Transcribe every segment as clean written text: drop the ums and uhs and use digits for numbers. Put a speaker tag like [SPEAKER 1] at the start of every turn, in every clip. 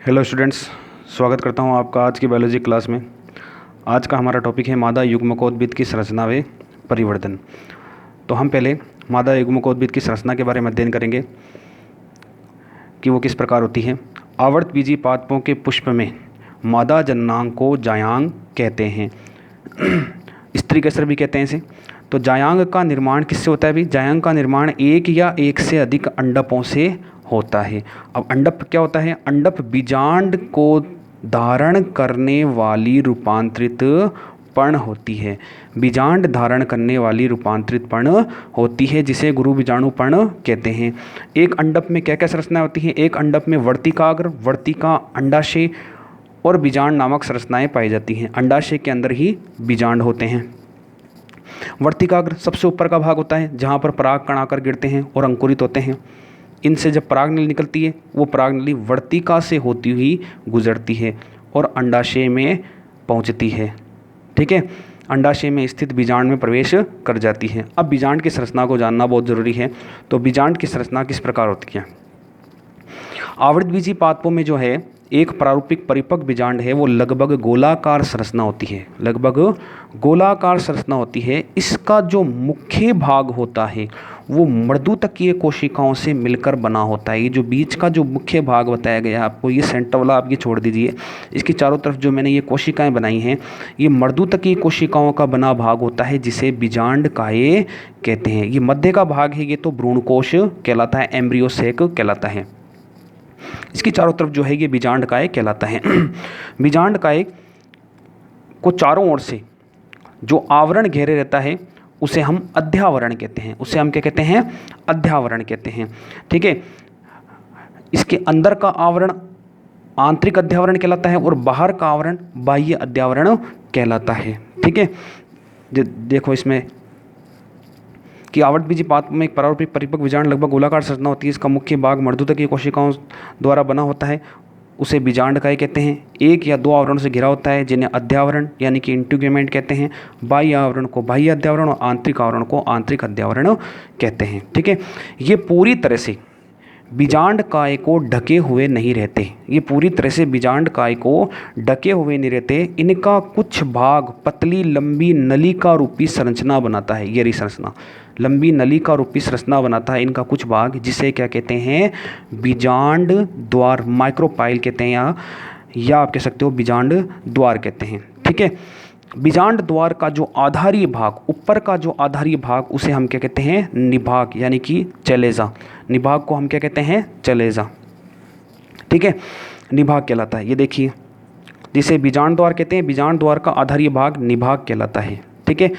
[SPEAKER 1] Hello students, स्वागत करता हूं आपका आज की बायोलॉजी क्लास में। आज का हमारा टॉपिक है मादा युग्मकोद्भिद की संरचना व परिवर्धन। तो हम पहले मादा युग्मकोद्भिद की संरचना के बारे में अध्ययन करेंगे कि वो किस प्रकार होती है। आवर्तबीजी पादपों के पुष्प में मादा जननांग को जायांग कहते हैं। स्त्री केसर भी कहते हैं इसे। तो जायांग का निर्माण किससे होता है? भी जायांग का निर्माण एक या एक से अधिक अंडकों से होता है। अब अंडप क्या होता है? अंडप बीजांड को धारण करने वाली रूपांतरित पर्ण होती है। बीजांड धारण करने वाली रूपांतरित पर्ण होती है जिसे गुरु बीजाणु पर्ण कहते हैं। एक अंडप में क्या क्या संरचनाएं होती हैं? एक अंडप में वर्तिकाग्र, वर्तिका, अंडाशय और बीजांड नामक संरचनाएं पाई जाती हैं। अंडाशय के अंदर ही बीजांड होते हैं। वर्तिकाग्र सबसे ऊपर का भाग होता है जहाँ पर पराग कण आकर गिरते हैं और अंकुरित होते हैं। इनसे जब परागनली निकलती है वो परागनली वर्तिका से होती हुई गुजरती है और अंडाशय में पहुंचती है। ठीक है, अंडाशय में स्थित बीजांड में प्रवेश कर जाती है। अब बीजांड की संरचना को जानना बहुत ज़रूरी है। तो बीजांड की संरचना किस प्रकार होती है? आवृतबीजी पादपों में जो है एक प्रारूपिक परिपक्व बीजांड है, वो लगभग गोलाकार संरचना होती है। लगभग गोलाकार संरचना होती है। इसका जो मुख्य भाग होता है वो मर्दुतकीय कोशिकाओं से मिलकर बना होता है। ये जो बीच का जो मुख्य भाग बताया गया है आपको, ये सेंटर वाला आप ये छोड़ दीजिए। इसकी चारों तरफ जो मैंने ये कोशिकाएं बनाई हैं, ये मर्दुतकीय कोशिकाओं का बना भाग होता है जिसे बीजांड काय कहते हैं। ये मध्य का भाग है, ये तो भ्रूणकोश कहलाता है, एम्ब्रियो सेक कहलाता है। इसकी चारों तरफ जो है ये बीजांड काय कहलाता है। बीजांड काय को चारों ओर से जो आवरण घेरे रहता है उसे हम अध्यावरण कहते हैं। उसे हम क्या कहते हैं? अध्यावरण कहते हैं। ठीक है, इसके अंदर का आवरण आंतरिक अध्यावरण कहलाता है और बाहर का आवरण बाह्य अध्यावरण कहलाता है। ठीक है, देखो इसमें कि आवृतबीजी पादप में एक प्रारूपिक परिपक्व बीजांड लगभग गोलाकार संरचना होती है। इसका मुख्य भाग मर्दुतकीय कोशिकाओं द्वारा बना होता है, उसे बीजांड काय कहते हैं। एक या दो आवरणों से घिरा होता है जिन्हें अध्यावरण यानी कि इंटीग्यूमेंट कहते हैं। बाह्य आवरण को बाह्य अध्यावरण और आंतरिक आवरण को आंतरिक अध्यावरण कहते हैं। ठीक है, ये पूरी तरह से बीजांड काय को ढके हुए नहीं रहते। ये पूरी तरह से बीजांड काय को ढके हुए नहीं रहते। इनका कुछ भाग पतली लंबी नलिका रूपी संरचना बनाता है। ये रही संरचना, लंबी नलिका रूपी संरचना बनाता है इनका कुछ भाग, जिसे क्या कहते हैं? बीजांड द्वार, माइक्रोपाइल कहते हैं, या आप कह सकते हो बीजांड द्वार कहते हैं। ठीक है, बीजांड द्वार का जो आधारीय भाग, ऊपर का जो आधारीय भाग, उसे हम क्या कहते हैं? निभाग यानी कि चलेजा। निभाग को हम क्या कहते हैं? चलेजा। ठीक है, निभाग कहलाता है। ये देखिए, जिसे बीजांड द्वार कहते हैं, बीजांड द्वार का आधारीय भाग निभाग कहलाता है। ठीक है,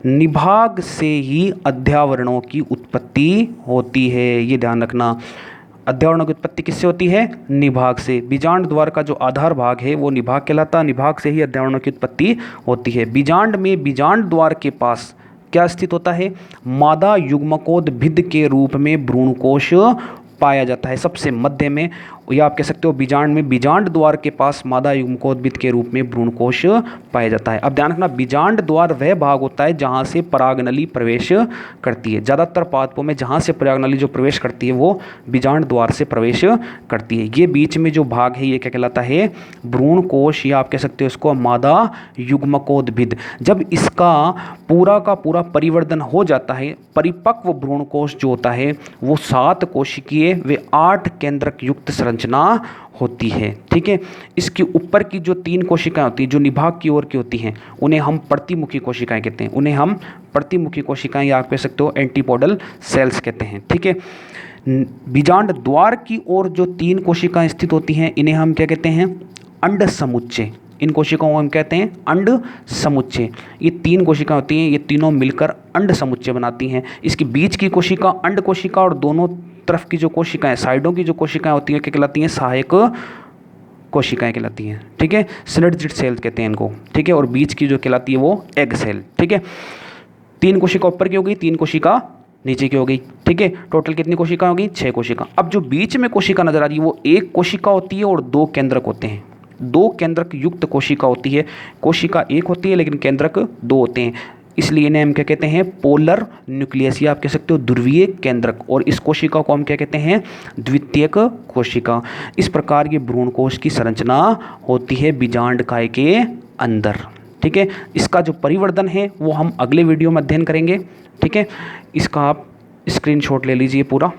[SPEAKER 1] निभाग से ही अध्यावरणों की उत्पत्ति होती है। ये ध्यान रखना, अध्यावरणों की उत्पत्ति किससे होती है? निभाग से। बीजांड द्वार का जो आधार भाग है वो निभाग कहलाता है। निभाग से ही अध्यावरणों की उत्पत्ति होती है। बीजांड में बीजांड द्वार के पास क्या स्थित होता है? मादा युग्मकोद्भिद के रूप में भ्रूणकोश पाया जाता है सबसे मध्य में, या आप कह सकते हो बीजांड में बीजांड द्वार के पास मादा युग्मकोद्भिद के रूप में भ्रूणकोश पाया जाता है। अब ध्यान रखना, बीजांड द्वार वह भाग होता है जहाँ से परागनली प्रवेश करती है। ज़्यादातर पादपों में जहाँ से परागनली जो प्रवेश करती है वो बीजांड द्वार से प्रवेश करती है। ये बीच में जो भाग है ये क्या कहलाता है? भ्रूणकोश, या आप कह सकते हो इसको मादा युग्मकोद्भिद। जब इसका पूरा का पूरा परिवर्धन हो जाता है, परिपक्व भ्रूणकोश जो होता है वो 7 कोशिकीय व 8 केंद्रक युक्त संरचना होती है। ठीक है, इसके ऊपर की जो 3 कोशिकाएं होती हैं जो निभाग की ओर की होती हैं उन्हें हम प्रतिमुखी कोशिकाएं कहते हैं। उन्हें हम प्रतिमुखी कोशिकाएं या आप कह सकते हो एंटीपोडल सेल्स कहते हैं। ठीक है, बीजांड द्वार की ओर जो 3 कोशिकाएं स्थित होती हैं इन्हें हम क्या कहते हैं? अंड समुच्चय। इन कोशिकाओं को हम कहते हैं अंड समुच्चय। ये 3 कोशिकाएं होती हैं, ये तीनों मिलकर अंड समुच्चय बनाती हैं। इसके बीच की कोशिका अंड कोशिका और दोनों तरफ की जो कोशिकाएं, साइडों की जो कोशिकाएं होती हैं क्या कहलाती हैं? सहायक कोशिकाएं कहलाती हैं। ठीक है, सिनर्जिड सेल्स कहते हैं इनको। ठीक है, और बीच की जो कहलाती है वो एग सेल। ठीक है, 3 कोशिका ऊपर की हो गई, 3 कोशिका नीचे की हो गई। ठीक है, टोटल कितनी कोशिका होगी? 6 कोशिका। अब जो बीच में कोशिका नजर आ रही है वो 1 कोशिका होती है और 2 केंद्रक होते हैं। 2 केंद्रक युक्त कोशिका होती है। कोशिका 1 होती है लेकिन केंद्रक 2 होते हैं। इसलिए इन्हें हम क्या कहते हैं, पोलर न्यूक्लियस, या आप कह सकते हो ध्रुवीय केंद्रक। और इस कोशिका को हम क्या कहते हैं, द्वितीयक कोशिका। इस प्रकार ये भ्रूण कोश की संरचना होती है बीजांडकाय के अंदर। ठीक है, इसका जो परिवर्धन है वो हम अगले वीडियो में अध्ययन करेंगे। ठीक है, इसका आप स्क्रीनशॉट ले लीजिए पूरा।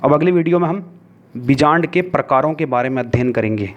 [SPEAKER 1] अब अगले वीडियो में हम बीजांड के प्रकारों के बारे में अध्ययन करेंगे।